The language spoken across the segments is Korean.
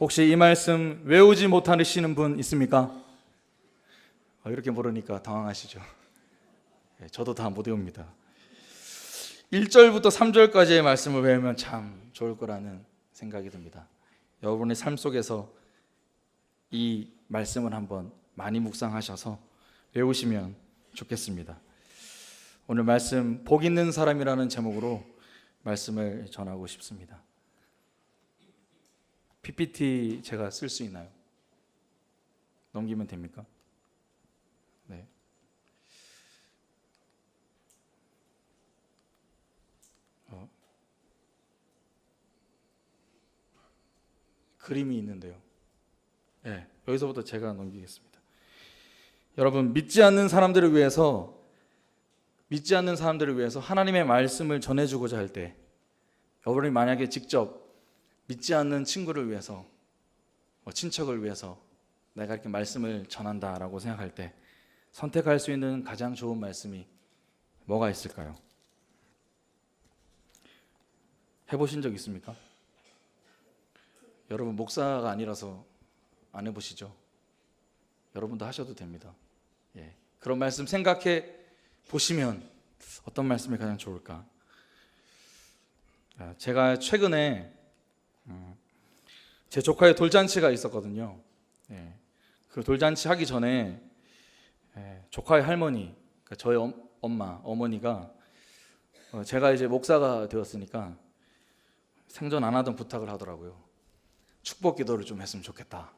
혹시 이 말씀 외우지 못하시는 분 있습니까? 이렇게 물으니까 당황하시죠. 저도 다 못 외웁니다. 1절부터 3절까지의 말씀을 외우면 참 좋을 거라는 생각이 듭니다. 여러분의 삶 속에서 이 말씀을 한번 많이 묵상하셔서 외우시면 좋겠습니다. 오늘 말씀 복 있는 사람이라는 제목으로 말씀을 전하고 싶습니다. PPT 제가 쓸 수 있나요? 넘기면 됩니까? 네. 그림이 있는데요. 네, 여기서부터 제가 넘기겠습니다. 여러분, 믿지 않는 사람들을 위해서 하나님의 말씀을 전해주고자 할 때, 여러분이 만약에 직접 믿지 않는 친구를 위해서, 친척을 위해서 내가 이렇게 말씀을 전한다라고 생각할 때 선택할 수 있는 가장 좋은 말씀이 뭐가 있을까요? 해보신 적 있습니까? 여러분, 목사가 아니라서 안 해보시죠? 여러분도 하셔도 됩니다. 그런 말씀 생각해 보시면 어떤 말씀이 가장 좋을까? 제가 최근에 제 조카의 돌잔치가 있었거든요. 그 돌잔치 하기 전에 조카의 할머니, 그러니까 저희 어머니가 제가 이제 목사가 되었으니까 생전 안 하던 부탁을 하더라고요. 축복 기도를 좀 했으면 좋겠다.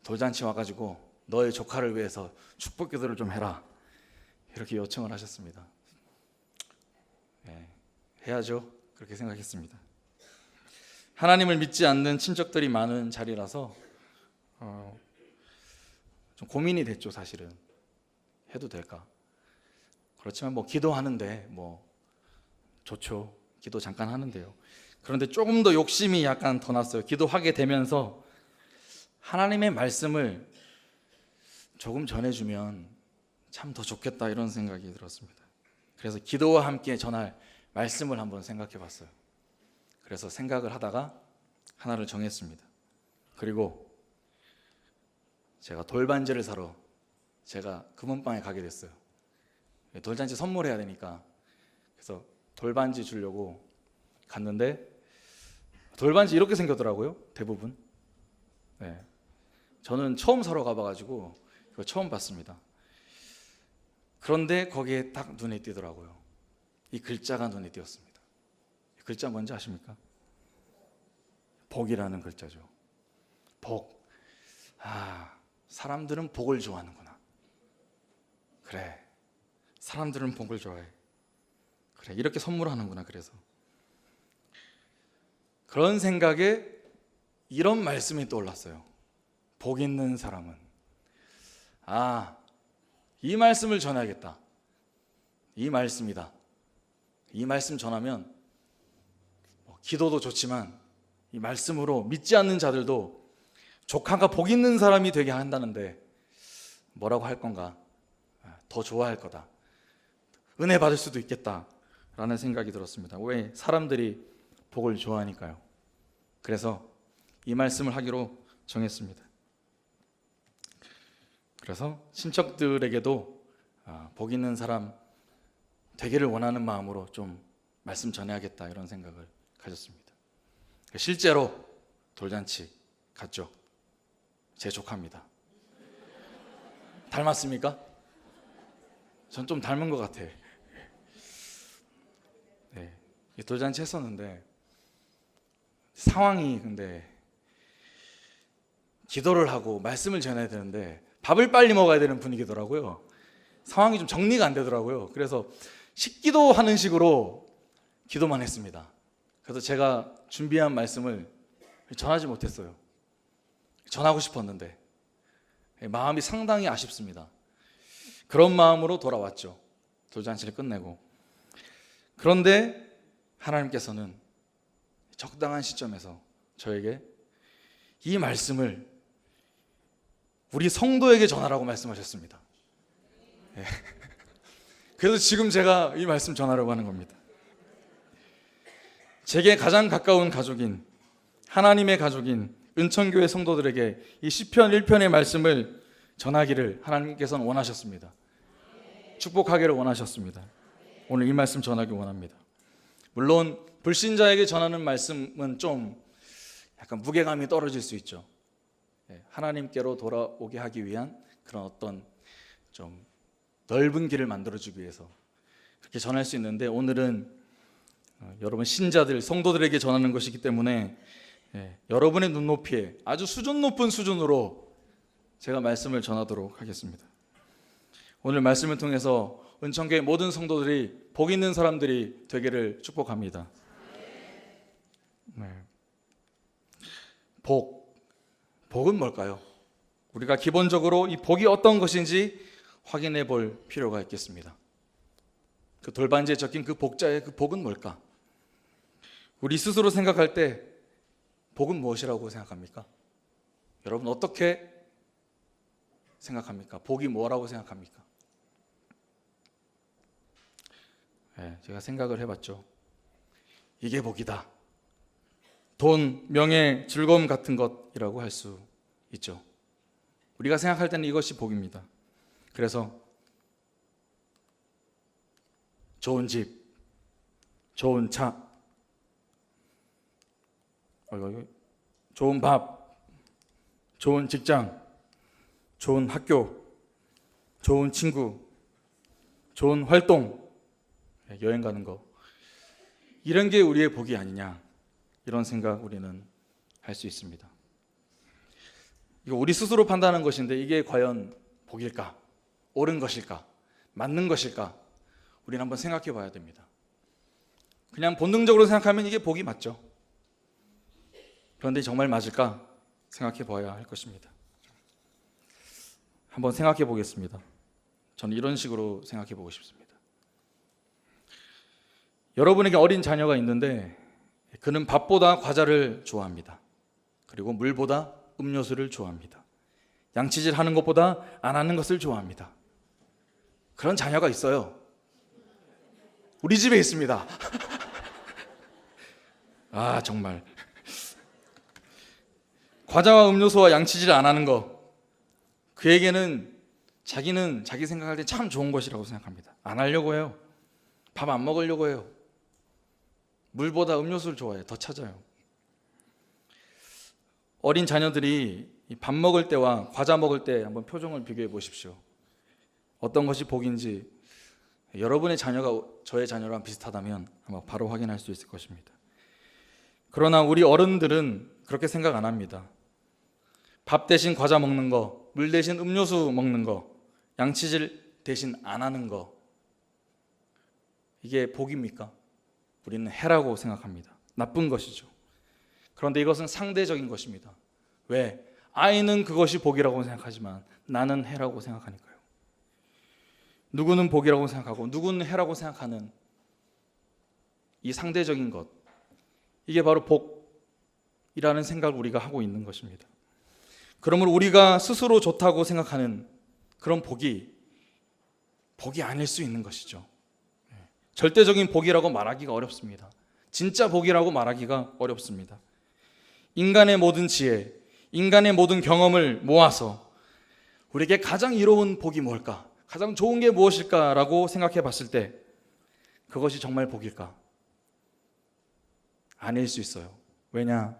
돌잔치 와가지고 너의 조카를 위해서 축복 기도를 좀 해라. 이렇게 요청을 하셨습니다. 해야죠. 그렇게 생각했습니다. 하나님을 믿지 않는 친척들이 많은 자리라서 좀 고민이 됐죠. 사실은 해도 될까? 그렇지만 기도하는데 좋죠. 기도 잠깐 하는데요. 그런데 조금 더 욕심이 약간 더 났어요. 기도하게 되면서 하나님의 말씀을 조금 전해주면 참 더 좋겠다, 이런 생각이 들었습니다. 그래서 기도와 함께 전할 말씀을 한번 생각해 봤어요. 그래서 생각을 하다가 하나를 정했습니다. 그리고 제가 돌반지를 사러 제가 금은방에 가게 됐어요. 돌잔치 선물해야 되니까. 그래서 돌반지 주려고 갔는데 돌반지 이렇게 생겼더라고요. 대부분. 저는 처음 사러 가봐가지고 이거 처음 봤습니다. 그런데 거기에 딱 눈에 띄더라고요. 이 글자가 눈에 띄었습니다. 이 글자 뭔지 아십니까? 복이라는 글자죠. 복. 사람들은 복을 좋아하는구나. 그래, 사람들은 복을 좋아해. 그래, 이렇게 선물하는구나. 그래서 그런 생각에 이런 말씀이 떠올랐어요. 복 있는 사람은, 이 말씀을 전해야겠다. 이 말씀이다. 이 말씀 전하면 기도도 좋지만 이 말씀으로 믿지 않는 자들도 조카가 복 있는 사람이 되게 한다는데 뭐라고 할 건가? 더 좋아할 거다. 은혜 받을 수도 있겠다라는 생각이 들었습니다. 왜? 사람들이 복을 좋아하니까요. 그래서 이 말씀을 하기로 정했습니다. 그래서 친척들에게도 복 있는 사람 되기를 원하는 마음으로 좀 말씀 전해야겠다, 이런 생각을 가졌습니다. 실제로 돌잔치 갔죠. 제 조카입니다. 닮았습니까? 전 좀 닮은 것 같아. 돌잔치 했었는데 상황이, 근데 기도를 하고 말씀을 전해야 되는데 밥을 빨리 먹어야 되는 분위기더라고요. 상황이 좀 정리가 안 되더라고요. 그래서 식기도하는 식으로 기도만 했습니다. 그래서 제가 준비한 말씀을 전하지 못했어요. 전하고 싶었는데 마음이 상당히 아쉽습니다. 그런 마음으로 돌아왔죠. 돌잔치를 끝내고. 그런데 하나님께서는 적당한 시점에서 저에게 이 말씀을 우리 성도에게 전하라고 말씀하셨습니다. 그래서 지금 제가 이 말씀 전하려고 하는 겁니다. 제게 가장 가까운 가족인, 하나님의 가족인 은천교회 성도들에게 이 시편 1편의 말씀을 전하기를 하나님께서는 원하셨습니다. 축복하기를 원하셨습니다. 오늘 이 말씀 전하기 원합니다. 물론 불신자에게 전하는 말씀은 좀 약간 무게감이 떨어질 수 있죠. 하나님께로 돌아오게 하기 위한 그런 어떤 좀 넓은 길을 만들어주기 위해서 그렇게 전할 수 있는데, 오늘은 여러분 신자들, 성도들에게 전하는 것이기 때문에 여러분의 눈높이에 아주 수준 높은 수준으로 제가 말씀을 전하도록 하겠습니다. 오늘 말씀을 통해서 은천교회 모든 성도들이 복 있는 사람들이 되기를 축복합니다. 복은 뭘까요? 우리가 기본적으로 이 복이 어떤 것인지 확인해 볼 필요가 있겠습니다. 그 돌반지에 적힌 그 복자의 그 복은 뭘까? 우리 스스로 생각할 때 복은 무엇이라고 생각합니까? 여러분 어떻게 생각합니까? 복이 뭐라고 생각합니까? 제가 생각을 해봤죠. 이게 복이다. 돈, 명예, 즐거움 같은 것이라고 할 수 있죠. 우리가 생각할 때는 이것이 복입니다. 그래서 좋은 집, 좋은 차, 좋은 밥, 좋은 직장, 좋은 학교, 좋은 친구, 좋은 활동, 여행 가는 거, 이런 게 우리의 복이 아니냐, 이런 생각 우리는 할 수 있습니다. 이거 우리 스스로 판단하는 것인데 이게 과연 복일까? 옳은 것일까? 맞는 것일까? 우리는 한번 생각해 봐야 됩니다. 그냥 본능적으로 생각하면 이게 복이 맞죠. 그런데 정말 맞을까? 생각해 봐야 할 것입니다. 한번 생각해 보겠습니다. 저는 이런 식으로 생각해 보고 싶습니다. 여러분에게 어린 자녀가 있는데 그는 밥보다 과자를 좋아합니다. 그리고 물보다 음료수를 좋아합니다. 양치질 하는 것보다 안 하는 것을 좋아합니다. 그런 자녀가 있어요. 우리 집에 있습니다. 아, 정말. 과자와 음료수와 양치질 안 하는 거, 그에게는 자기는 자기 생각할 때 참 좋은 것이라고 생각합니다. 안 하려고 해요. 밥 안 먹으려고 해요. 물보다 음료수를 좋아해요. 더 찾아요. 어린 자녀들이 밥 먹을 때와 과자 먹을 때 한번 표정을 비교해 보십시오. 어떤 것이 복인지 여러분의 자녀가 저의 자녀랑 비슷하다면 아마 바로 확인할 수 있을 것입니다. 그러나 우리 어른들은 그렇게 생각 안 합니다. 밥 대신 과자 먹는 거, 물 대신 음료수 먹는 거, 양치질 대신 안 하는 거, 이게 복입니까? 우리는 해라고 생각합니다. 나쁜 것이죠. 그런데 이것은 상대적인 것입니다. 왜? 아이는 그것이 복이라고 생각하지만 나는 해라고 생각하니까요. 누구는 복이라고 생각하고 누구는 해라고 생각하는 이 상대적인 것, 이게 바로 복이라는 생각을 우리가 하고 있는 것입니다. 그러므로 우리가 스스로 좋다고 생각하는 그런 복이 아닐 수 있는 것이죠. 절대적인 복이라고 말하기가 어렵습니다. 진짜 복이라고 말하기가 어렵습니다. 인간의 모든 지혜, 인간의 모든 경험을 모아서 우리에게 가장 이로운 복이 뭘까? 가장 좋은 게 무엇일까라고 생각해 봤을 때 그것이 정말 복일까? 아닐 수 있어요. 왜냐?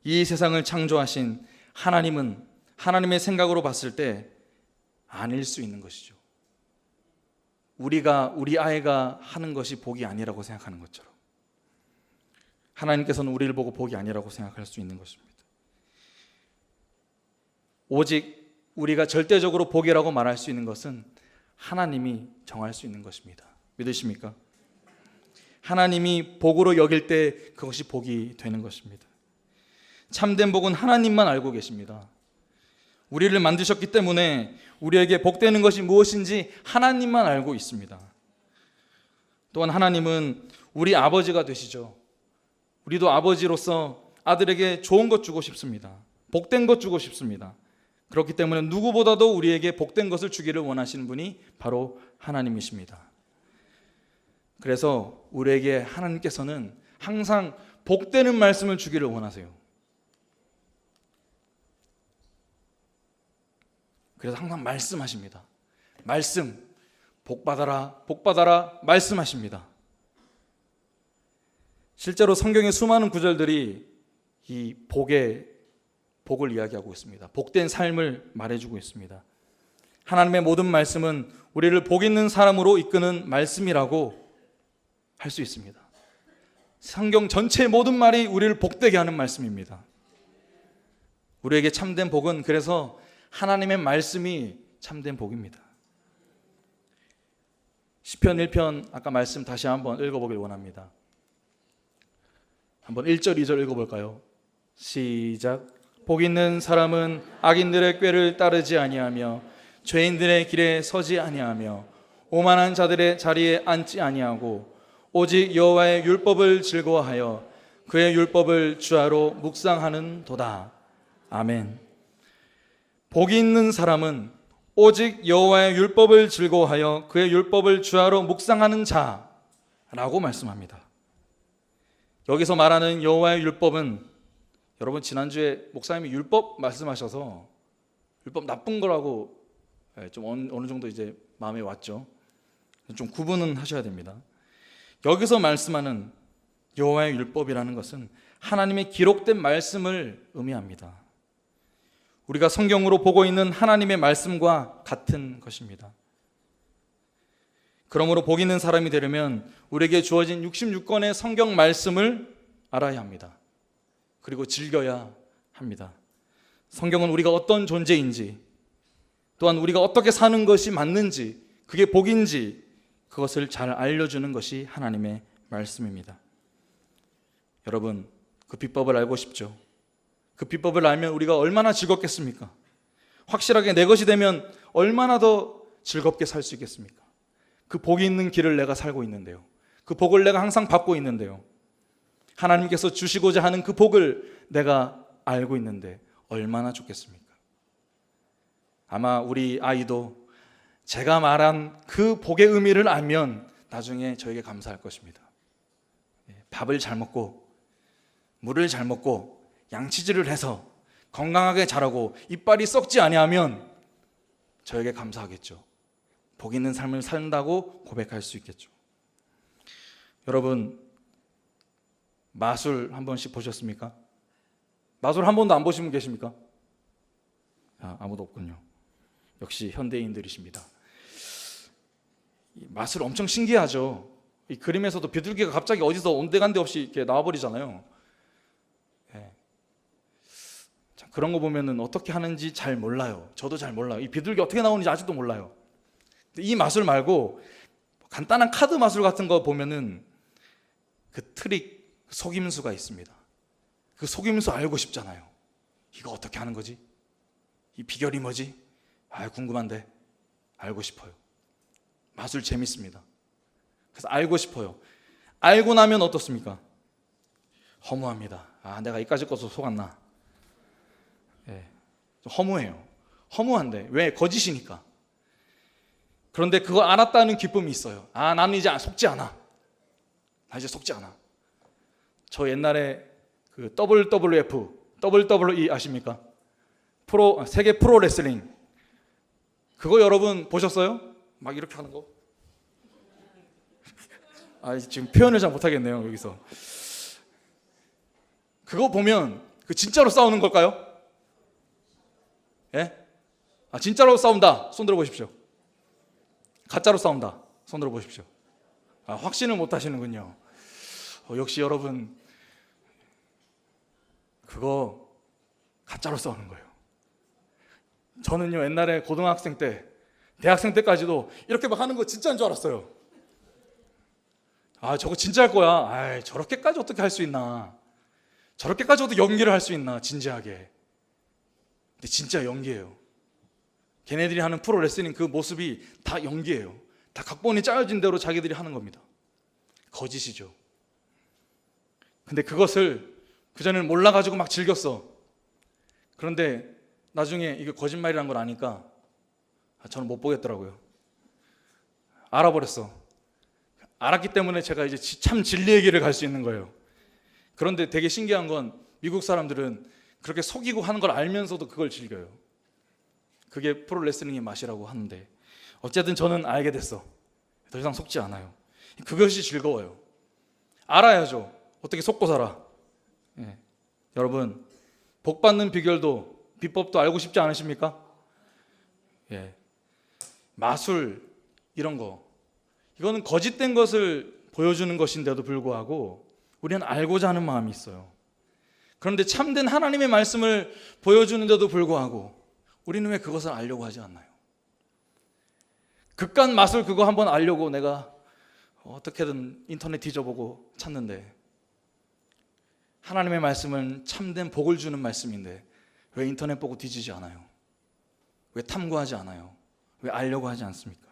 이 세상을 창조하신 하나님은 하나님의 생각으로 봤을 때 아닐 수 있는 것이죠. 우리 아이가 하는 것이 복이 아니라고 생각하는 것처럼 하나님께서는 우리를 보고 복이 아니라고 생각할 수 있는 것입니다. 오직 우리가 절대적으로 복이라고 말할 수 있는 것은 하나님이 정할 수 있는 것입니다. 믿으십니까? 하나님이 복으로 여길 때 그것이 복이 되는 것입니다. 참된 복은 하나님만 알고 계십니다. 우리를 만드셨기 때문에 우리에게 복되는 것이 무엇인지 하나님만 알고 있습니다. 또한 하나님은 우리 아버지가 되시죠. 우리도 아버지로서 아들에게 좋은 것 주고 싶습니다. 복된 것 주고 싶습니다. 그렇기 때문에 누구보다도 우리에게 복된 것을 주기를 원하시는 분이 바로 하나님이십니다. 그래서 우리에게 하나님께서는 항상 복되는 말씀을 주기를 원하세요. 그래서 항상 말씀하십니다. 말씀, 복 받아라, 복 받아라 말씀하십니다. 실제로 성경의 수많은 구절들이 이 복을 이야기하고 있습니다. 복된 삶을 말해주고 있습니다. 하나님의 모든 말씀은 우리를 복 있는 사람으로 이끄는 말씀이라고 할 수 있습니다. 성경 전체의 모든 말이 우리를 복되게 하는 말씀입니다. 우리에게 참된 복은 그래서 하나님의 말씀이 참된 복입니다. 시편 1편 아까 말씀 다시 한번 읽어보길 원합니다. 한번 1절 2절 읽어볼까요? 시작. 복 있는 사람은 악인들의 꾀를 따르지 아니하며 죄인들의 길에 서지 아니하며 오만한 자들의 자리에 앉지 아니하고 오직 여호와의 율법을 즐거워하여 그의 율법을 주야로 묵상하는 도다. 아멘. 복이 있는 사람은 오직 여호와의 율법을 즐거워하여 그의 율법을 주야로 묵상하는 자라고 말씀합니다. 여기서 말하는 여호와의 율법은, 여러분 지난주에 목사님이 율법 말씀하셔서 율법 나쁜 거라고 좀 어느 정도 이제 마음에 왔죠. 좀 구분은 하셔야 됩니다. 여기서 말씀하는 여호와의 율법이라는 것은 하나님의 기록된 말씀을 의미합니다. 우리가 성경으로 보고 있는 하나님의 말씀과 같은 것입니다. 그러므로 복 있는 사람이 되려면 우리에게 주어진 66권의 성경 말씀을 알아야 합니다. 그리고 즐겨야 합니다. 성경은 우리가 어떤 존재인지, 또한 우리가 어떻게 사는 것이 맞는지, 그게 복인지 그것을 잘 알려주는 것이 하나님의 말씀입니다. 여러분, 그 비법을 알고 싶죠? 그 비법을 알면 우리가 얼마나 즐겁겠습니까? 확실하게 내 것이 되면 얼마나 더 즐겁게 살 수 있겠습니까? 그 복이 있는 길을 내가 살고 있는데요. 그 복을 내가 항상 받고 있는데요. 하나님께서 주시고자 하는 그 복을 내가 알고 있는데 얼마나 좋겠습니까? 아마 우리 아이도 제가 말한 그 복의 의미를 알면 나중에 저에게 감사할 것입니다. 밥을 잘 먹고 물을 잘 먹고 양치질을 해서 건강하게 자라고 이빨이 썩지 아니하면 저에게 감사하겠죠. 복 있는 삶을 산다고 고백할 수 있겠죠. 여러분, 마술 한 번씩 보셨습니까? 마술 한 번도 안 보신 분 계십니까? 아무도 없군요. 역시 현대인들이십니다. 마술 엄청 신기하죠. 이 그림에서도 비둘기가 갑자기 어디서 온데간데 없이 이렇게 나와버리잖아요. 그런 거 보면은 어떻게 하는지 잘 몰라요. 저도 잘 몰라요. 이 비둘기 어떻게 나오는지 아직도 몰라요. 이 마술 말고 간단한 카드 마술 같은 거 보면은 그 트릭, 속임수가 있습니다. 그 속임수 알고 싶잖아요. 이거 어떻게 하는 거지? 이 비결이 뭐지? 궁금한데 알고 싶어요. 마술 재밌습니다. 그래서 알고 싶어요. 알고 나면 어떻습니까? 허무합니다. 내가 이까짓 것도 속았나? 좀 허무해요. 허무한데 왜? 거짓이니까. 그런데 그거 알았다는 기쁨이 있어요. 나는 이제 속지 않아. 나 이제 속지 않아. 저 옛날에 그 WWF, WWE 아십니까? 세계 프로레슬링. 그거 여러분 보셨어요? 막 이렇게 하는 거? 지금 표현을 잘 못하겠네요, 여기서. 그거 보면 그 진짜로 싸우는 걸까요? 예? 진짜로 싸운다. 손 들어보십시오. 가짜로 싸운다. 손 들어보십시오. 확신을 못 하시는군요. 역시 여러분, 그거 가짜로 싸우는 거예요. 저는요, 옛날에 고등학생 때, 대학생 때까지도 이렇게 막 하는 거 진짜인 줄 알았어요. 저거 진짜 할 거야. 저렇게까지 어떻게 할 수 있나? 저렇게까지 어떻게 연기를 할 수 있나? 진지하게. 근데 진짜 연기예요. 걔네들이 하는 프로레슬링 그 모습이 다 연기예요. 다 각본이 짜여진 대로 자기들이 하는 겁니다. 거짓이죠. 근데 그것을 그전에는 몰라가지고 막 즐겼어. 그런데 나중에 이게 거짓말이란 걸 아니까 저는 못 보겠더라고요. 알아버렸어. 알았기 때문에 제가 이제 참 진리의 길을 갈 수 있는 거예요. 그런데 되게 신기한 건 미국 사람들은 그렇게 속이고 하는 걸 알면서도 그걸 즐겨요. 그게 프로레슬링의 맛이라고 하는데 어쨌든 저는 알게 됐어. 더 이상 속지 않아요. 그것이 즐거워요. 알아야죠. 어떻게 속고 살아. 예. 여러분, 복 받는 비법도 알고 싶지 않으십니까? 예. 마술 이런 거, 이거는 거짓된 것을 보여주는 것인데도 불구하고 우리는 알고자 하는 마음이 있어요. 그런데 참된 하나님의 말씀을 보여주는데도 불구하고 우리는 왜 그것을 알려고 하지 않나요? 극간 마술 그거 한번 알려고 내가 어떻게든 인터넷 뒤져보고 찾는데, 하나님의 말씀은 참된 복을 주는 말씀인데 왜 인터넷 보고 뒤지지 않아요? 왜 탐구하지 않아요? 왜 알려고 하지 않습니까?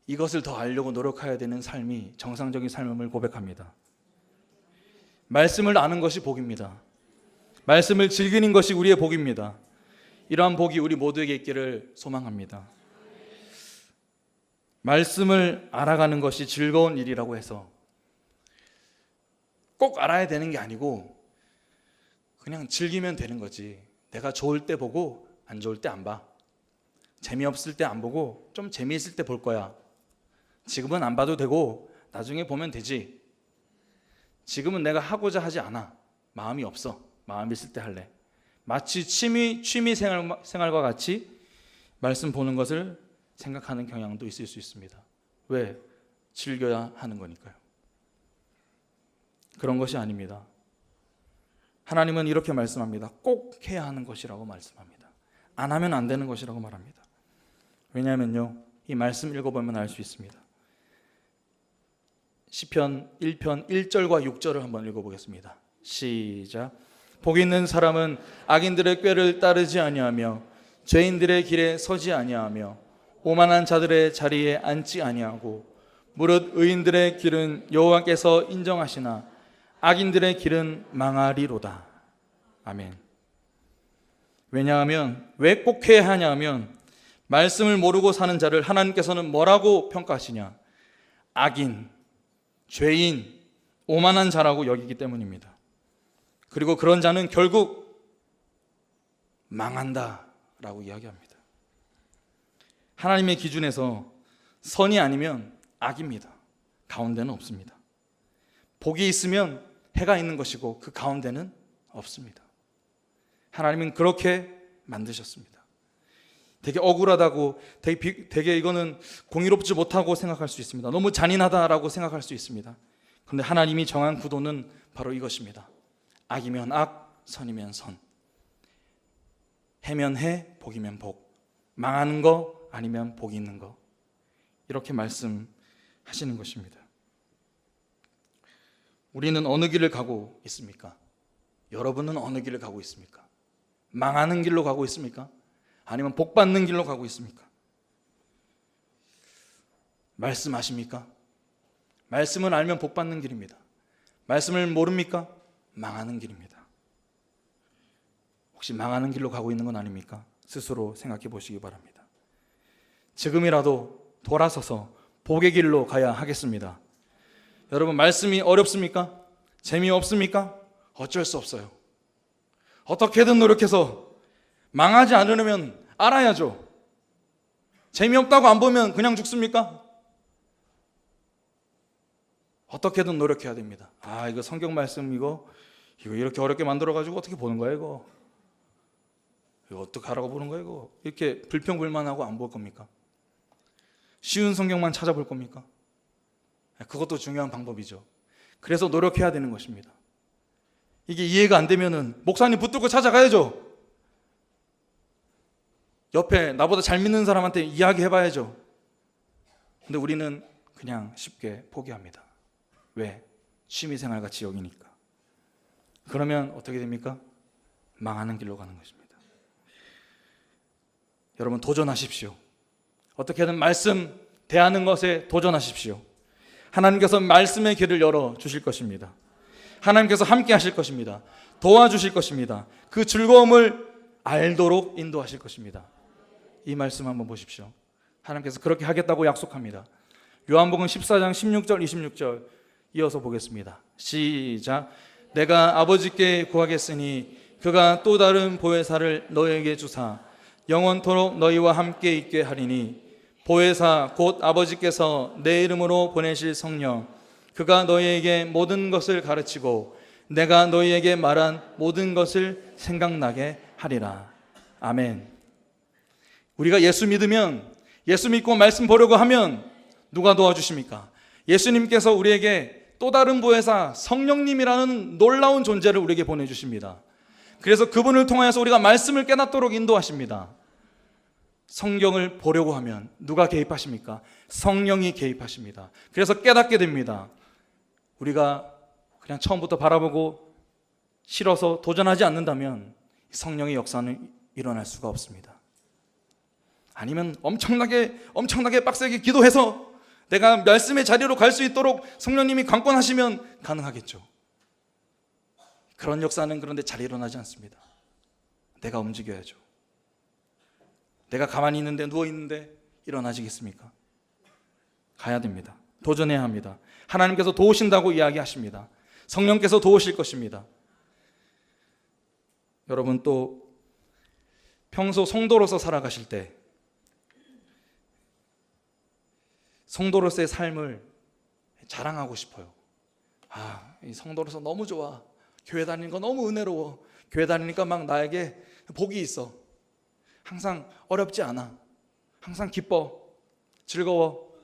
이것을 더 알려고 노력해야 되는 삶이 정상적인 삶임을 고백합니다. 말씀을 아는 것이 복입니다. 말씀을 즐기는 것이 우리의 복입니다. 이러한 복이 우리 모두에게 있기를 소망합니다. 말씀을 알아가는 것이 즐거운 일이라고 해서 꼭 알아야 되는 게 아니고 그냥 즐기면 되는 거지. 내가 좋을 때 보고 안 좋을 때 안 봐. 재미없을 때 안 보고 좀 재미있을 때 볼 거야. 지금은 안 봐도 되고 나중에 보면 되지. 지금은 내가 하고자 하지 않아. 마음이 없어. 마음 있을 때 할래. 마치 취미 생활과 같이 말씀 보는 것을 생각하는 경향도 있을 수 있습니다. 왜? 즐겨야 하는 거니까요. 그런 것이 아닙니다. 하나님은 이렇게 말씀합니다. 꼭 해야 하는 것이라고 말씀합니다. 안 하면 안 되는 것이라고 말합니다. 왜냐하면요, 이 말씀 읽어보면 알 수 있습니다. 시편 1편 1절과 6절을 한번 읽어보겠습니다. 시작. 복 있는 사람은 악인들의 꾀를 따르지 아니하며 죄인들의 길에 서지 아니하며 오만한 자들의 자리에 앉지 아니하고 무릇 의인들의 길은 여호와께서 인정하시나 악인들의 길은 망하리로다. 아멘. 왜냐하면 왜 꼭 해야 하냐면 말씀을 모르고 사는 자를 하나님께서는 뭐라고 평가하시냐? 악인, 죄인, 오만한 자라고 여기기 때문입니다. 그리고 그런 자는 결국 망한다라고 이야기합니다. 하나님의 기준에서 선이 아니면 악입니다. 가운데는 없습니다. 복이 있으면 해가 있는 것이고 그 가운데는 없습니다. 하나님은 그렇게 만드셨습니다. 되게 억울하다고, 되게 이거는 공의롭지 못하고 생각할 수 있습니다. 너무 잔인하다라고 생각할 수 있습니다. 그런데 하나님이 정한 구도는 바로 이것입니다. 악이면 악, 선이면 선. 해면 해, 복이면 복. 망하는 거 아니면 복이 있는 거. 이렇게 말씀하시는 것입니다. 우리는 어느 길을 가고 있습니까? 여러분은 어느 길을 가고 있습니까? 망하는 길로 가고 있습니까? 아니면 복 받는 길로 가고 있습니까? 말씀 아십니까? 말씀을 알면 복 받는 길입니다. 말씀을 모릅니까? 망하는 길입니다. 혹시 망하는 길로 가고 있는 건 아닙니까? 스스로 생각해 보시기 바랍니다. 지금이라도 돌아서서 복의 길로 가야 하겠습니다. 여러분, 말씀이 어렵습니까? 재미없습니까? 어쩔 수 없어요. 어떻게든 노력해서 망하지 않으려면 알아야죠. 재미없다고 안 보면 그냥 죽습니까? 어떻게든 노력해야 됩니다. 이거 성경 말씀 이거 이렇게 어렵게 만들어가지고 어떻게 보는 거야 이거 어떻게 하라고 보는 거야 이거. 이렇게 불평불만하고 안 볼 겁니까? 쉬운 성경만 찾아볼 겁니까? 그것도 중요한 방법이죠. 그래서 노력해야 되는 것입니다. 이게 이해가 안 되면은 목사님 붙들고 찾아가야죠. 옆에 나보다 잘 믿는 사람한테 이야기해봐야죠. 근데 우리는 그냥 쉽게 포기합니다. 왜? 취미생활같이 여기니까. 그러면 어떻게 됩니까? 망하는 길로 가는 것입니다. 여러분, 도전하십시오. 어떻게든 말씀 대하는 것에 도전하십시오. 하나님께서 말씀의 길을 열어주실 것입니다. 하나님께서 함께 하실 것입니다. 도와주실 것입니다. 그 즐거움을 알도록 인도하실 것입니다. 이 말씀 한번 보십시오. 하나님께서 그렇게 하겠다고 약속합니다. 요한복음 14장 16절 26절 이어서 보겠습니다. 시작. 내가 아버지께 구하겠으니 그가 또 다른 보혜사를 너희에게 주사 영원토록 너희와 함께 있게 하리니 보혜사 곧 아버지께서 내 이름으로 보내실 성령 그가 너희에게 모든 것을 가르치고 내가 너희에게 말한 모든 것을 생각나게 하리라. 아멘. 우리가 예수 믿으면, 예수 믿고 말씀 보려고 하면 누가 도와주십니까? 예수님께서 우리에게 또 다른 보혜사 성령님이라는 놀라운 존재를 우리에게 보내주십니다. 그래서 그분을 통하여서 우리가 말씀을 깨닫도록 인도하십니다. 성경을 보려고 하면 누가 개입하십니까? 성령이 개입하십니다. 그래서 깨닫게 됩니다. 우리가 그냥 처음부터 바라보고 싫어서 도전하지 않는다면 성령의 역사는 일어날 수가 없습니다. 아니면 엄청나게 빡세게 기도해서 내가 말씀의 자리로 갈 수 있도록 성령님이 강권하시면 가능하겠죠. 그런 역사는 그런데 잘 일어나지 않습니다. 내가 움직여야죠. 내가 가만히 있는데, 누워 있는데 일어나지겠습니까? 가야 됩니다. 도전해야 합니다. 하나님께서 도우신다고 이야기하십니다. 성령께서 도우실 것입니다. 여러분, 또 평소 성도로서 살아가실 때 성도로서의 삶을 자랑하고 싶어요. 이 성도로서 너무 좋아. 교회 다니는 거 너무 은혜로워. 교회 다니니까 막 나에게 복이 있어. 항상 어렵지 않아. 항상 기뻐. 즐거워.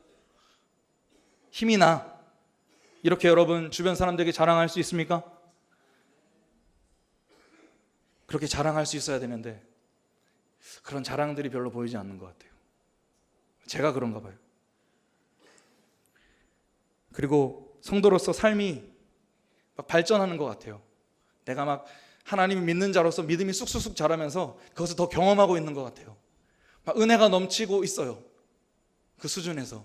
힘이 나. 이렇게 여러분 주변 사람들에게 자랑할 수 있습니까? 그렇게 자랑할 수 있어야 되는데 그런 자랑들이 별로 보이지 않는 것 같아요. 제가 그런가 봐요. 그리고 성도로서 삶이 막 발전하는 것 같아요. 내가 막 하나님을 믿는 자로서 믿음이 쑥쑥 자라면서 그것을 더 경험하고 있는 것 같아요. 막 은혜가 넘치고 있어요. 그 수준에서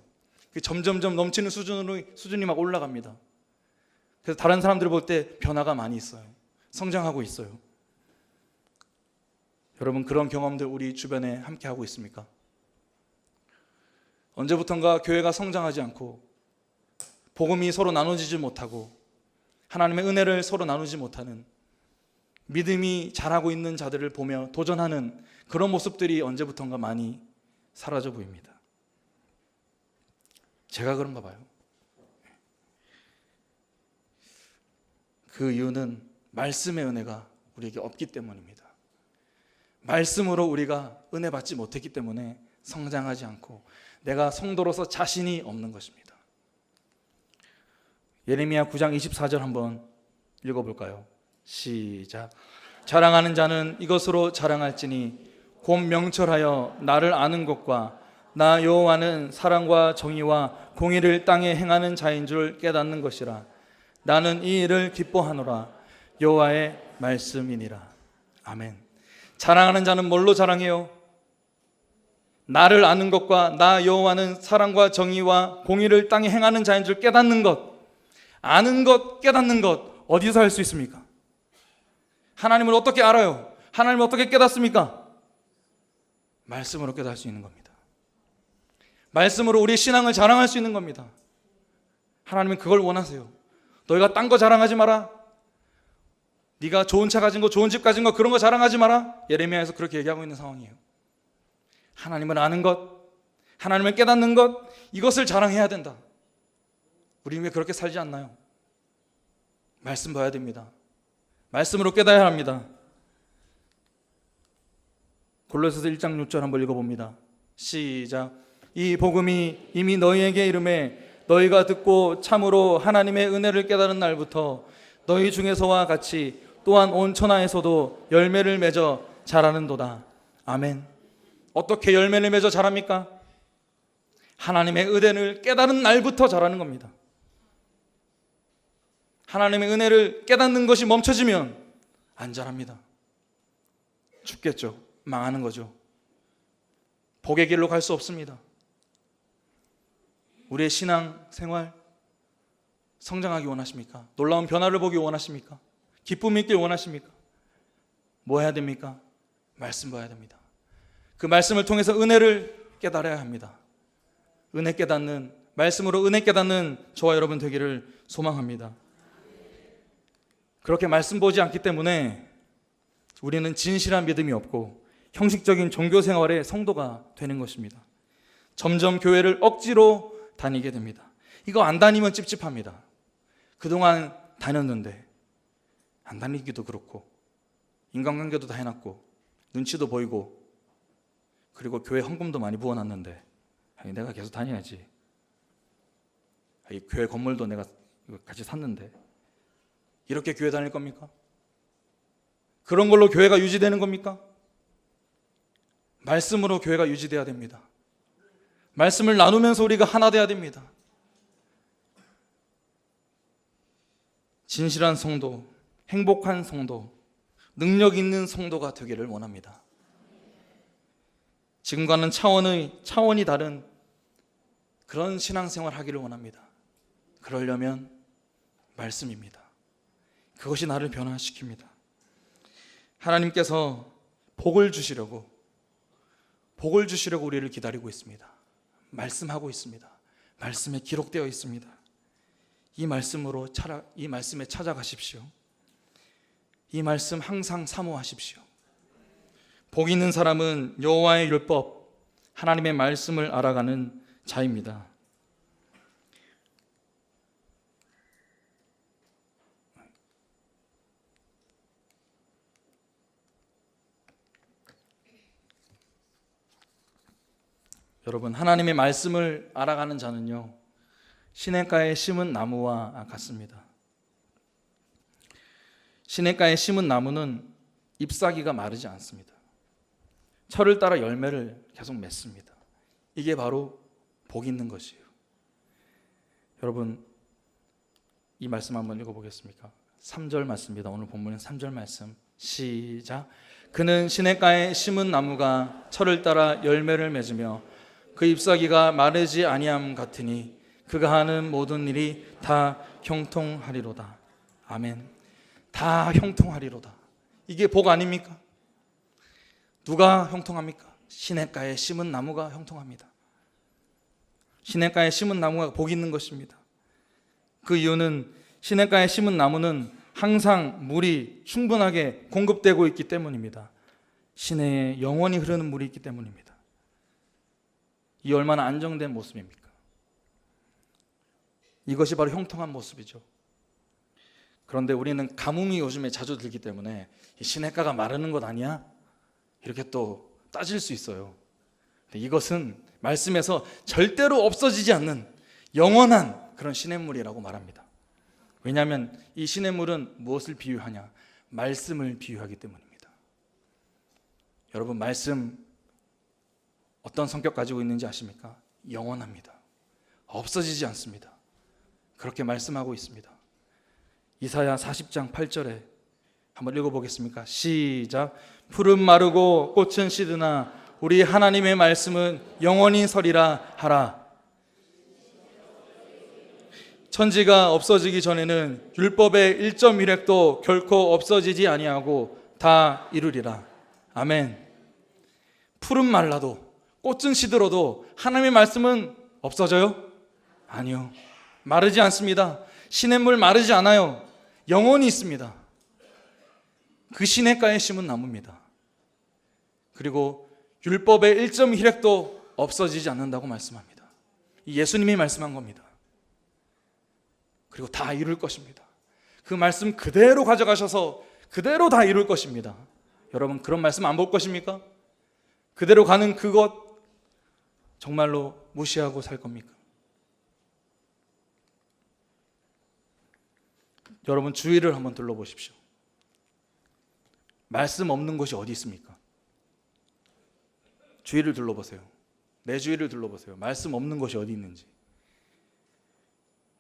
점점점 넘치는 수준이 막 올라갑니다. 그래서 다른 사람들 볼 때 변화가 많이 있어요. 성장하고 있어요. 여러분, 그런 경험들 우리 주변에 함께 하고 있습니까? 언제부턴가 교회가 성장하지 않고 복음이 서로 나눠지지 못하고 하나님의 은혜를 서로 나누지 못하는 믿음이 자라고 있는 자들을 보며 도전하는 그런 모습들이 언제부턴가 많이 사라져 보입니다. 제가 그런가 봐요. 그 이유는 말씀의 은혜가 우리에게 없기 때문입니다. 말씀으로 우리가 은혜 받지 못했기 때문에 성장하지 않고 내가 성도로서 자신이 없는 것입니다. 예레미야 9장 24절 한번 읽어볼까요? 시작. 자랑하는 자는 이것으로 자랑할지니 곧 명철하여 나를 아는 것과 나 여호와는 사랑과 정의와 공의를 땅에 행하는 자인 줄 깨닫는 것이라. 나는 이 일을 기뻐하노라. 여호와의 말씀이니라. 아멘. 자랑하는 자는 뭘로 자랑해요? 나를 아는 것과 나 여호와는 사랑과 정의와 공의를 땅에 행하는 자인 줄 깨닫는 것. 아는 것, 깨닫는 것 어디서 할 수 있습니까? 하나님을 어떻게 알아요? 하나님을 어떻게 깨닫습니까? 말씀으로 깨달을 수 있는 겁니다. 말씀으로 우리의 신앙을 자랑할 수 있는 겁니다. 하나님은 그걸 원하세요. 너희가 딴 거 자랑하지 마라. 네가 좋은 차 가진 거, 좋은 집 가진 거, 그런 거 자랑하지 마라. 예레미야에서 그렇게 얘기하고 있는 상황이에요. 하나님을 아는 것, 하나님을 깨닫는 것, 이것을 자랑해야 된다. 우리 왜 그렇게 살지 않나요? 말씀 봐야 됩니다. 말씀으로 깨달아야 합니다. 골로새서 1장 6절 한번 읽어봅니다. 시작. 이 복음이 이미 너희에게 이름에 너희가 듣고 참으로 하나님의 은혜를 깨달은 날부터 너희 중에서와 같이 또한 온 천하에서도 열매를 맺어 자라는도다. 아멘. 어떻게 열매를 맺어 자랍니까? 하나님의 은혜를 깨달은 날부터 자라는 겁니다. 하나님의 은혜를 깨닫는 것이 멈춰지면 안 자랍니다. 죽겠죠. 망하는 거죠. 복의 길로 갈 수 없습니다. 우리의 신앙 생활 성장하기 원하십니까? 놀라운 변화를 보기 원하십니까? 기쁨이 있길 원하십니까? 뭐 해야 됩니까? 말씀 봐야 됩니다. 그 말씀을 통해서 은혜를 깨달아야 합니다. 은혜 깨닫는, 말씀으로 은혜 깨닫는 저와 여러분 되기를 소망합니다. 그렇게 말씀 보지 않기 때문에 우리는 진실한 믿음이 없고 형식적인 종교 생활의 성도가 되는 것입니다. 점점 교회를 억지로 다니게 됩니다. 이거 안 다니면 찝찝합니다. 그동안 다녔는데 안 다니기도 그렇고 인간관계도 다 해놨고 눈치도 보이고 그리고 교회 헌금도 많이 부어놨는데 내가 계속 다녀야지. 이 교회 건물도 내가 같이 샀는데 이렇게 교회 다닐 겁니까? 그런 걸로 교회가 유지되는 겁니까? 말씀으로 교회가 유지돼야 됩니다. 말씀을 나누면서 우리가 하나 돼야 됩니다. 진실한 성도, 행복한 성도, 능력 있는 성도가 되기를 원합니다. 지금과는 차원이 다른 그런 신앙생활 하기를 원합니다. 그러려면 말씀입니다. 그것이 나를 변화시킵니다. 하나님께서 복을 주시려고 우리를 기다리고 있습니다. 말씀하고 있습니다. 말씀에 기록되어 있습니다. 이 말씀에 찾아가십시오. 이 말씀 항상 사모하십시오. 복 있는 사람은 여호와의 율법, 하나님의 말씀을 알아가는 자입니다. 여러분, 하나님의 말씀을 알아가는 자는요, 시냇가에 심은 나무와 같습니다. 시냇가에 심은 나무는 잎사귀가 마르지 않습니다. 철을 따라 열매를 계속 맺습니다. 이게 바로 복 있는 것이에요. 여러분, 이 말씀 한번 읽어보겠습니까? 3절 말씀입니다. 오늘 본문은 3절 말씀. 시작. 그는 시냇가에 심은 나무가 철을 따라 열매를 맺으며 그 잎사귀가 마르지 아니함 같으니 그가 하는 모든 일이 다 형통하리로다. 아멘. 다 형통하리로다. 이게 복 아닙니까? 누가 형통합니까? 시냇가에 심은 나무가 형통합니다. 시냇가에 심은 나무가 복 있는 것입니다. 그 이유는 시냇가에 심은 나무는 항상 물이 충분하게 공급되고 있기 때문입니다. 시내에 영원히 흐르는 물이 있기 때문입니다. 이 얼마나 안정된 모습입니까? 이것이 바로 형통한 모습이죠. 그런데 우리는 가뭄이 요즘에 자주 들기 때문에 시냇가가 마르는 것 아니야? 이렇게 또 따질 수 있어요. 이것은 말씀에서 절대로 없어지지 않는 영원한 그런 시냇물이라고 말합니다. 왜냐하면 이 시냇물은 무엇을 비유하냐? 말씀을 비유하기 때문입니다. 여러분, 말씀 어떤 성격 가지고 있는지 아십니까? 영원합니다. 없어지지 않습니다. 그렇게 말씀하고 있습니다. 이사야 40장 8절에 한번 읽어보겠습니까? 시작. 풀은 마르고 꽃은 시드나 우리 하나님의 말씀은 영원히 서리라 하라. 천지가 없어지기 전에는 율법의 1.1획도 결코 없어지지 아니하고 다 이루리라. 아멘. 풀은 말라도 꽃은 시들어도 하나님의 말씀은 없어져요? 아니요. 마르지 않습니다. 시냇물 마르지 않아요. 영원히 있습니다. 그 시냇가에 심은 나무입니다. 그리고 율법의 1.1획도 없어지지 않는다고 말씀합니다. 예수님이 말씀한 겁니다. 그리고 다 이룰 것입니다. 그 말씀 그대로 가져가셔서 그대로 다 이룰 것입니다. 여러분, 그런 말씀 안 볼 것입니까? 그대로 가는 그것 정말로 무시하고 살 겁니까? 여러분, 주위를 한번 둘러보십시오. 말씀 없는 곳이 어디 있습니까? 주위를 둘러보세요. 내 주위를 둘러보세요. 말씀 없는 곳이 어디 있는지.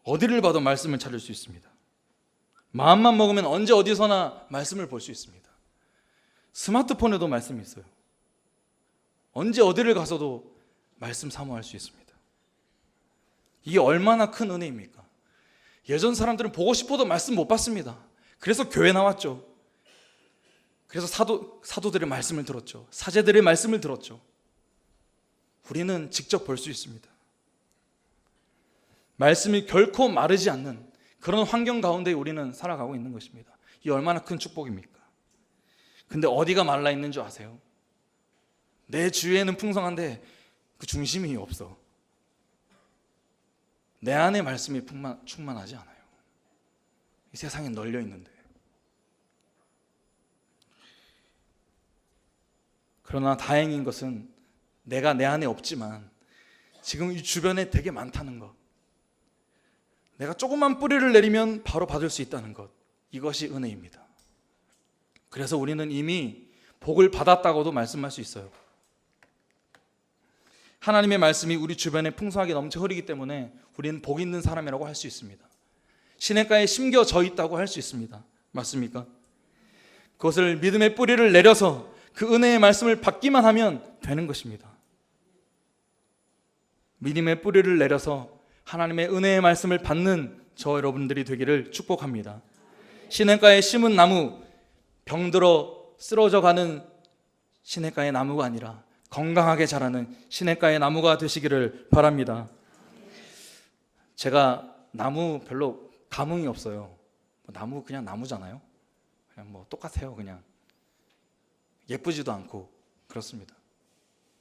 어디를 봐도 말씀을 찾을 수 있습니다. 마음만 먹으면 언제 어디서나 말씀을 볼 수 있습니다. 스마트폰에도 말씀이 있어요. 언제 어디를 가서도 말씀 사모할 수 있습니다. 이게 얼마나 큰 은혜입니까? 예전 사람들은 보고 싶어도 말씀 못 봤습니다. 그래서 교회 나왔죠. 그래서 사도들의 말씀을 들었죠. 사제들의 말씀을 들었죠. 우리는 직접 볼 수 있습니다. 말씀이 결코 마르지 않는 그런 환경 가운데 우리는 살아가고 있는 것입니다. 이 얼마나 큰 축복입니까? 근데 어디가 말라 있는 줄 아세요? 내 주위에는 풍성한데 그 중심이 없어. 내 안에 말씀이 충만하지 않아요. 이 세상에 널려 있는데. 그러나 다행인 것은 내가 내 안에 없지만 지금 이 주변에 되게 많다는 것. 내가 조금만 뿌리를 내리면 바로 받을 수 있다는 것. 이것이 은혜입니다. 그래서 우리는 이미 복을 받았다고도 말씀할 수 있어요. 하나님의 말씀이 우리 주변에 풍성하게 넘쳐 흐르기 때문에 우리는 복 있는 사람이라고 할 수 있습니다. 시냇가에 심겨져 있다고 할 수 있습니다. 맞습니까? 그것을 믿음의 뿌리를 내려서 그 은혜의 말씀을 받기만 하면 되는 것입니다. 믿음의 뿌리를 내려서 하나님의 은혜의 말씀을 받는 저 여러분들이 되기를 축복합니다. 시냇가에 심은 나무, 병들어 쓰러져 가는 시냇가의 나무가 아니라 건강하게 자라는 시냇가의 나무가 되시기를 바랍니다. 제가 나무 별로 감흥이 없어요. 나무 그냥 나무잖아요. 그냥 뭐 똑같아요. 그냥 예쁘지도 않고 그렇습니다.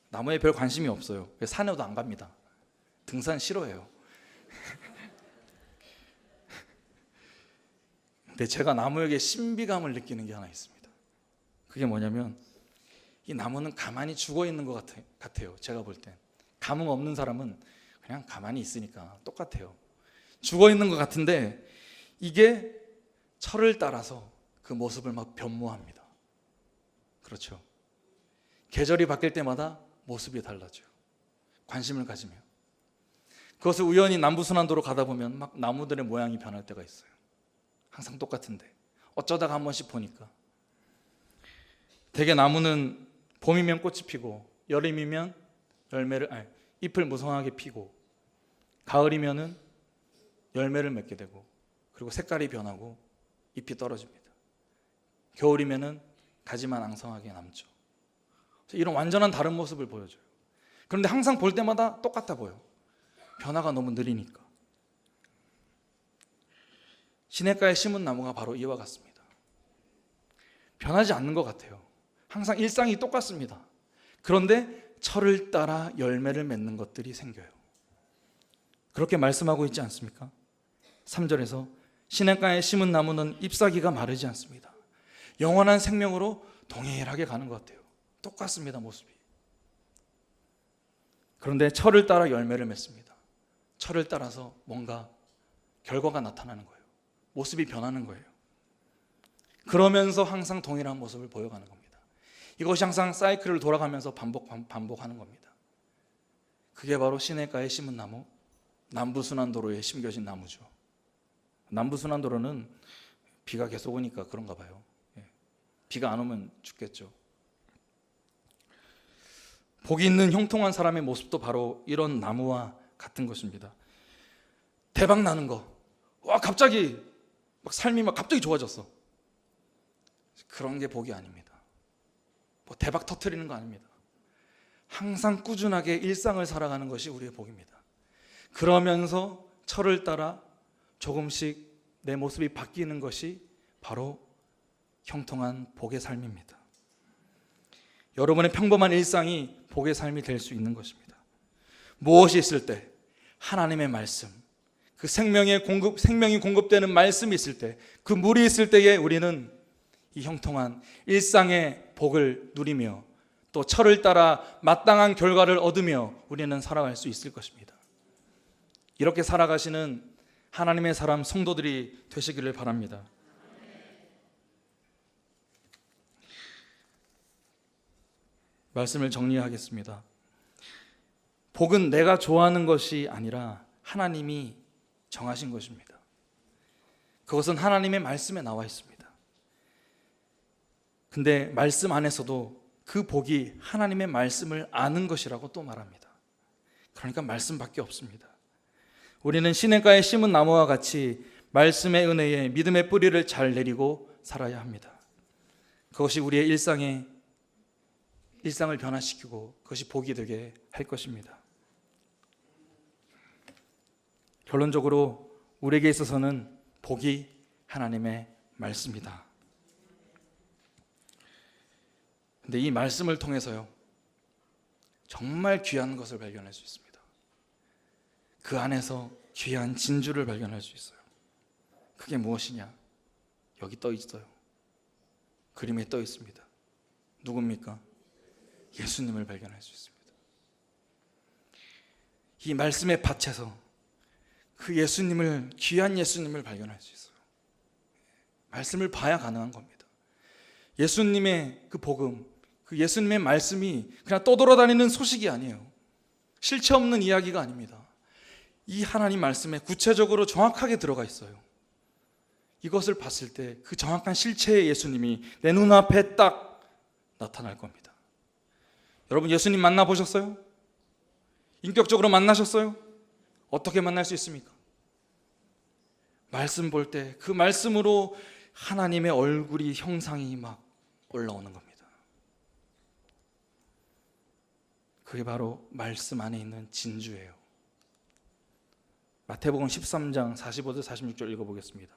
나무에 별 관심이 없어요. 산에도 안 갑니다. 등산 싫어해요. 근데 제가 나무에게 신비감을 느끼는 게 하나 있습니다. 그게 뭐냐면 이 나무는 가만히 죽어 있는 것 같아요. 제가 볼 땐. 감흥 없는 사람은 그냥 가만히 있으니까 똑같아요. 죽어 있는 것 같은데 이게 철을 따라서 그 모습을 막 변모합니다. 그렇죠. 계절이 바뀔 때마다 모습이 달라져요. 관심을 가지면. 그것을 우연히 남부순환도로 가다 보면 막 나무들의 모양이 변할 때가 있어요. 항상 똑같은데 어쩌다가 한 번씩 보니까 대개 나무는 봄이면 꽃이 피고 여름이면 잎을 무성하게 피고 가을이면은 열매를 맺게 되고 그리고 색깔이 변하고 잎이 떨어집니다. 겨울이면은 가지만 앙상하게 남죠. 이런 완전한 다른 모습을 보여줘요. 그런데 항상 볼 때마다 똑같아 보여. 변화가 너무 느리니까. 시냇가에 심은 나무가 바로 이와 같습니다. 변하지 않는 것 같아요. 항상 일상이 똑같습니다. 그런데 철을 따라 열매를 맺는 것들이 생겨요. 그렇게 말씀하고 있지 않습니까? 3절에서 시냇가에 심은 나무는 잎사귀가 마르지 않습니다. 영원한 생명으로 동일하게 가는 것 같아요. 똑같습니다, 모습이. 그런데 철을 따라 열매를 맺습니다. 철을 따라서 뭔가 결과가 나타나는 거예요. 모습이 변하는 거예요. 그러면서 항상 동일한 모습을 보여가는 겁니다. 이것이 항상 사이클을 돌아가면서 반복하는 겁니다. 그게 바로 시냇가에 심은 나무, 남부순환도로에 심겨진 나무죠. 남부순환도로는 비가 계속 오니까 그런가 봐요. 비가 안 오면 죽겠죠. 복이 있는 형통한 사람의 모습도 바로 이런 나무와 같은 것입니다. 대박 나는 거, 와 갑자기 막 삶이 막 갑자기 좋아졌어. 그런 게 복이 아닙니다. 뭐 대박 터트리는 거 아닙니다. 항상 꾸준하게 일상을 살아가는 것이 우리의 복입니다. 그러면서 철을 따라 조금씩 내 모습이 바뀌는 것이 바로 형통한 복의 삶입니다. 여러분의 평범한 일상이 복의 삶이 될 수 있는 것입니다. 무엇이 있을 때 하나님의 말씀, 그 생명이 공급되는 말씀이 있을 때, 그 물이 있을 때에 우리는 이 형통한 일상의 복을 누리며 또 철을 따라 마땅한 결과를 얻으며 우리는 살아갈 수 있을 것입니다. 이렇게 살아가시는 하나님의 사람 성도들이 되시기를 바랍니다. 말씀을 정리하겠습니다. 복은 내가 좋아하는 것이 아니라 하나님이 정하신 것입니다. 그것은 하나님의 말씀에 나와 있습니다. 근데 말씀 안에서도 그 복이 하나님의 말씀을 아는 것이라고 또 말합니다. 그러니까 말씀밖에 없습니다. 우리는 시냇가에 심은 나무와 같이 말씀의 은혜에 믿음의 뿌리를 잘 내리고 살아야 합니다. 그것이 우리의 일상을 변화시키고 그것이 복이 되게 할 것입니다. 결론적으로 우리에게 있어서는 복이 하나님의 말씀이다. 근데 이 말씀을 통해서요, 정말 귀한 것을 발견할 수 있습니다. 그 안에서 귀한 진주를 발견할 수 있어요. 그게 무엇이냐? 여기 떠 있어요. 그림에 떠 있습니다. 누굽니까? 예수님을 발견할 수 있습니다. 이 말씀의 밭에서 그 예수님을, 귀한 예수님을 발견할 수 있어요. 말씀을 봐야 가능한 겁니다. 예수님의 그 복음, 그 예수님의 말씀이 그냥 떠돌아다니는 소식이 아니에요. 실체 없는 이야기가 아닙니다. 이 하나님 말씀에 구체적으로 정확하게 들어가 있어요. 이것을 봤을 때 그 정확한 실체의 예수님이 내 눈앞에 딱 나타날 겁니다. 여러분, 예수님 만나보셨어요? 인격적으로 만나셨어요? 어떻게 만날 수 있습니까? 말씀 볼 때 그 말씀으로 하나님의 얼굴이, 형상이 막 올라오는 겁니다. 그게 바로 말씀 안에 있는 진주예요. 마태복음 13장 45절 46절 읽어보겠습니다.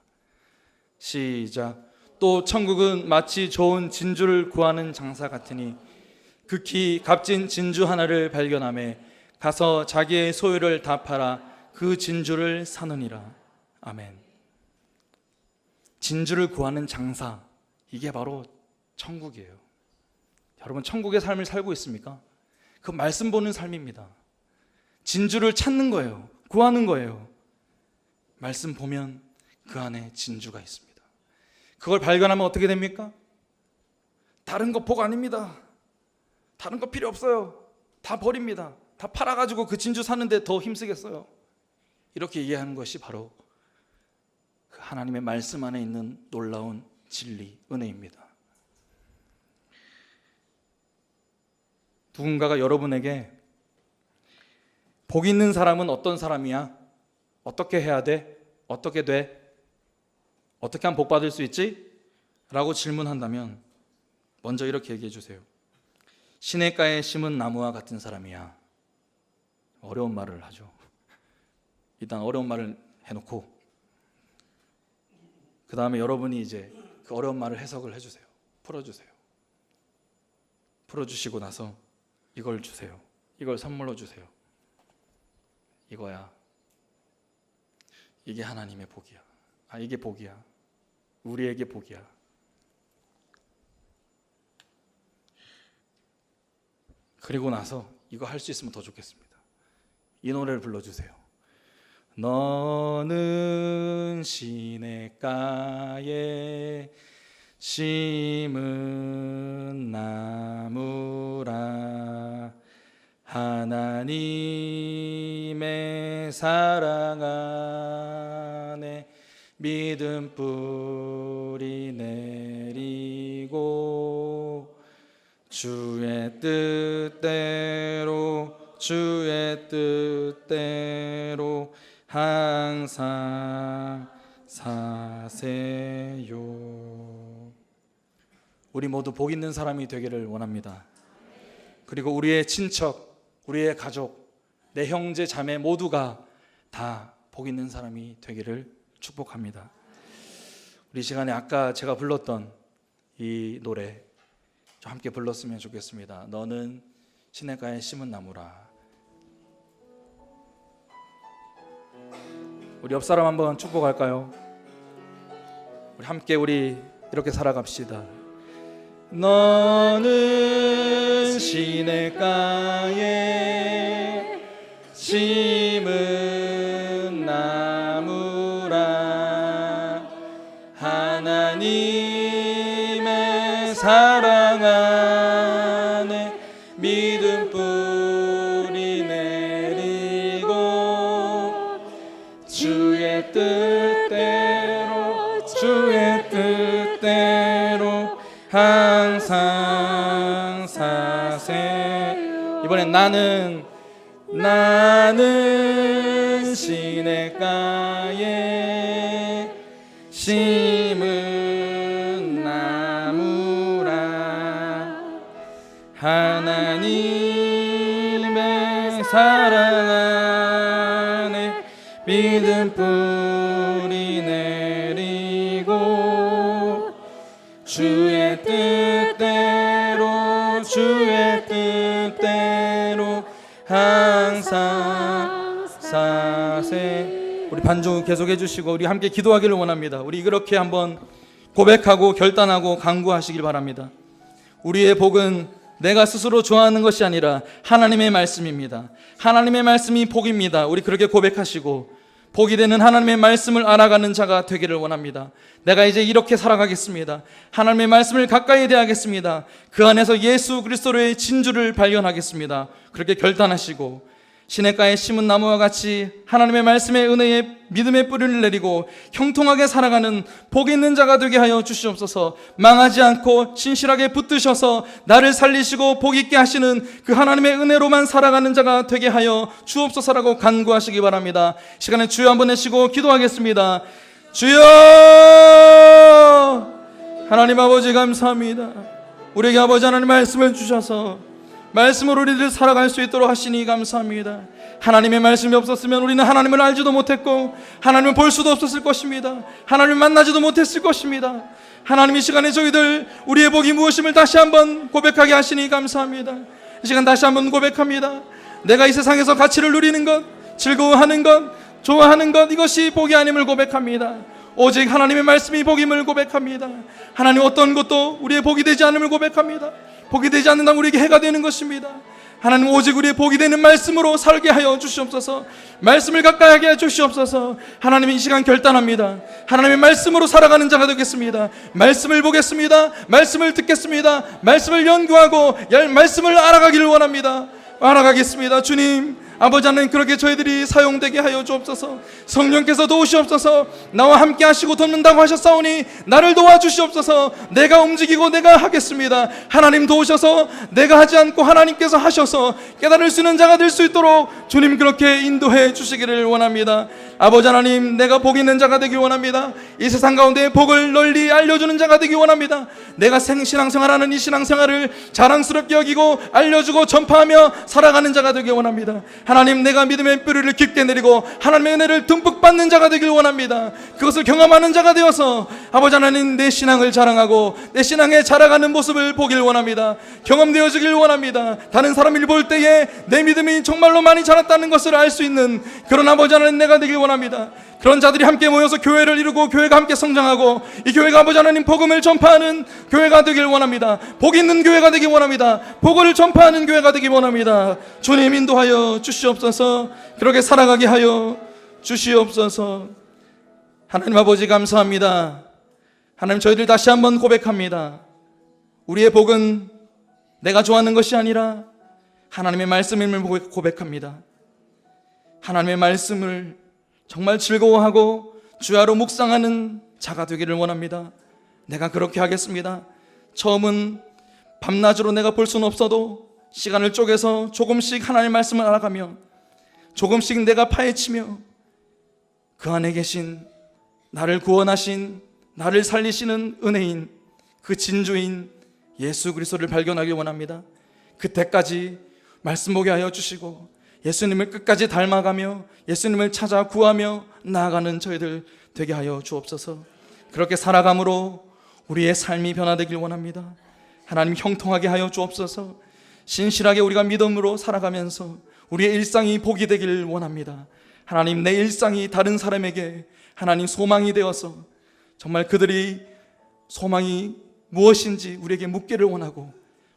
시작. 또 천국은 마치 좋은 진주를 구하는 장사 같으니 극히 값진 진주 하나를 발견하매 가서 자기의 소유를 다 팔아 그 진주를 사느니라. 아멘. 진주를 구하는 장사, 이게 바로 천국이에요. 여러분, 천국의 삶을 살고 있습니까? 그 말씀 보는 삶입니다. 진주를 찾는 거예요. 구하는 거예요. 말씀 보면 그 안에 진주가 있습니다. 그걸 발견하면 어떻게 됩니까? 다른 거 복 아닙니다. 다른 거 필요 없어요. 다 버립니다. 다 팔아가지고 그 진주 사는데 더 힘쓰겠어요. 이렇게 이해하는 것이 바로 그 하나님의 말씀 안에 있는 놀라운 진리, 은혜입니다. 누군가가 여러분에게 복 있는 사람은 어떤 사람이야? 어떻게 해야 돼? 어떻게 돼? 어떻게 하면 복 받을 수 있지? 라고 질문한다면 먼저 이렇게 얘기해 주세요. 시냇가에 심은 나무와 같은 사람이야. 어려운 말을 하죠. 일단 어려운 말을 해놓고 그 다음에 여러분이 이제 그 어려운 말을 해석을 해주세요. 풀어주세요. 풀어주시고 나서 이걸 주세요. 이걸 선물로 주세요. 이거야. 이게 하나님의 복이야. 이게 복이야. 우리에게 복이야. 그리고 나서 이거 할 수 있으면 더 좋겠습니다. 이 노래를 불러주세요. 너는 시냇가에 심은 나무라 하나님의 사랑 안에 믿음 뿌리 내리고 주의 뜻대로 항상 사세요. 우리 모두 복 있는 사람이 되기를 원합니다. 그리고 우리의 친척, 우리의 가족, 내 형제 자매 모두가 다 복 있는 사람이 되기를 축복합니다. 우리 시간에 아까 제가 불렀던 이 노래 좀 함께 불렀으면 좋겠습니다. 너는 시냇가에 심은 나무라. 우리 옆 사람 한번 축복할까요? 우리 이렇게 살아갑시다. 너는 시냇가에 심은 나무라 하나님의 사랑 안에 믿음 뿌리 내리고 주의 뜻대로 항상 사세. 이번엔 나는 시냇가에 심은 나무라 하나님의 사랑 안에 믿음 뿌리 내리고 주의 뜻대로 사세. 우리 반주 계속해 주시고 우리 함께 기도하기를 원합니다. 우리 그렇게 한번 고백하고 결단하고 간구하시길 바랍니다. 우리의 복은 내가 스스로 좋아하는 것이 아니라 하나님의 말씀입니다. 하나님의 말씀이 복입니다. 우리 그렇게 고백하시고 복이 되는 하나님의 말씀을 알아가는 자가 되기를 원합니다. 내가 이제 이렇게 살아가겠습니다. 하나님의 말씀을 가까이 대하겠습니다. 그 안에서 예수 그리스도의 진주를 발견하겠습니다. 그렇게 결단하시고 시냇가에 심은 나무와 같이 하나님의 말씀의 은혜에 믿음의 뿌리를 내리고 형통하게 살아가는 복 있는 자가 되게 하여 주시옵소서. 망하지 않고 신실하게 붙드셔서 나를 살리시고 복 있게 하시는 그 하나님의 은혜로만 살아가는 자가 되게 하여 주옵소서라고 간구하시기 바랍니다. 시간에 주여 한번 내쉬고 기도하겠습니다. 주여, 하나님 아버지 감사합니다. 우리에게 아버지 하나님 말씀을 주셔서 말씀으로 우리를 살아갈 수 있도록 하시니 감사합니다. 하나님의 말씀이 없었으면 우리는 하나님을 알지도 못했고 하나님을 볼 수도 없었을 것입니다. 하나님을 만나지도 못했을 것입니다. 하나님 이 시간에 저희들 우리의 복이 무엇임을 다시 한번 고백하게 하시니 감사합니다. 이 시간 다시 한번 고백합니다. 내가 이 세상에서 가치를 누리는 것, 즐거워하는 것, 좋아하는 것, 이것이 복이 아님을 고백합니다. 오직 하나님의 말씀이 복임을 고백합니다. 하나님 어떤 것도 우리의 복이 되지 않음을 고백합니다. 복이 되지 않는다면 우리에게 해가 되는 것입니다. 하나님 오직 우리의 복이 되는 말씀으로 살게 하여 주시옵소서. 말씀을 가까이 하게 해 주시옵소서. 하나님 이 시간 결단합니다. 하나님의 말씀으로 살아가는 자가 되겠습니다. 말씀을 보겠습니다. 말씀을 듣겠습니다. 말씀을 연구하고 말씀을 알아가기를 원합니다. 알아가겠습니다. 주님 아버지 하나님 그렇게 저희들이 사용되게 하여 주옵소서. 성령께서 도우시옵소서. 나와 함께 하시고 돕는다고 하셨사오니 나를 도와주시옵소서. 내가 움직이고 내가 하겠습니다. 하나님 도우셔서 내가 하지 않고 하나님께서 하셔서 깨달을 수 있는 자가 될 수 있도록 주님 그렇게 인도해 주시기를 원합니다. 아버지 하나님 내가 복 있는 자가 되기 원합니다. 이 세상 가운데 복을 널리 알려주는 자가 되기 원합니다. 내가 신앙생활하는 이 신앙생활을 자랑스럽게 여기고 알려주고 전파하며 살아가는 자가 되기 원합니다. 하나님 내가 믿음의 뿌리를 깊게 내리고 하나님의 은혜를 듬뿍 받는 자가 되길 원합니다. 그것을 경험하는 자가 되어서 아버지 하나님 내 신앙을 자랑하고 내 신앙에 자라가는 모습을 보길 원합니다. 경험되어지길 원합니다. 다른 사람을 볼 때에 내 믿음이 정말로 많이 자랐다는 것을 알 수 있는 그런 아버지 하나님 내가 되길 원합니다. 그런 자들이 함께 모여서 교회를 이루고 교회가 함께 성장하고 이 교회가 아버지 하나님 복음을 전파하는 교회가 되길 원합니다. 복 있는 교회가 되길 원합니다. 복을 전파하는 교회가 되길 원합니다. 주님 인도하여 주시옵소서. 그렇게 살아가게 하여 주시옵소서. 하나님 아버지 감사합니다. 하나님 저희들 다시 한번 고백합니다. 우리의 복은 내가 좋아하는 것이 아니라 하나님의 말씀임을 고백합니다. 하나님의 말씀을 정말 즐거워하고 주야로 묵상하는 자가 되기를 원합니다. 내가 그렇게 하겠습니다. 처음은 밤낮으로 내가 볼 수는 없어도 시간을 쪼개서 조금씩 하나님의 말씀을 알아가며 조금씩 내가 파헤치며 그 안에 계신 나를 구원하신 나를 살리시는 은혜인 그 진주인 예수 그리스도를 발견하기 원합니다. 그때까지 말씀 보게 하여 주시고 예수님을 끝까지 닮아가며 예수님을 찾아 구하며 나아가는 저희들 되게 하여 주옵소서. 그렇게 살아감으로 우리의 삶이 변화되길 원합니다. 하나님 형통하게 하여 주옵소서. 신실하게 우리가 믿음으로 살아가면서 우리의 일상이 복이 되길 원합니다. 하나님 내 일상이 다른 사람에게 하나님 소망이 되어서 정말 그들이 소망이 무엇인지 우리에게 묻기를 원하고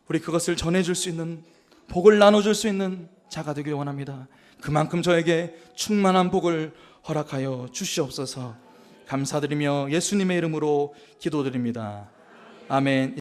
우리 그것을 전해줄 수 있는 복을 나눠줄 수 있는 자가 되길 원합니다. 그만큼 저에게 충만한 복을 허락하여 주시옵소서. 감사드리며 예수님의 이름으로 기도드립니다. 아멘.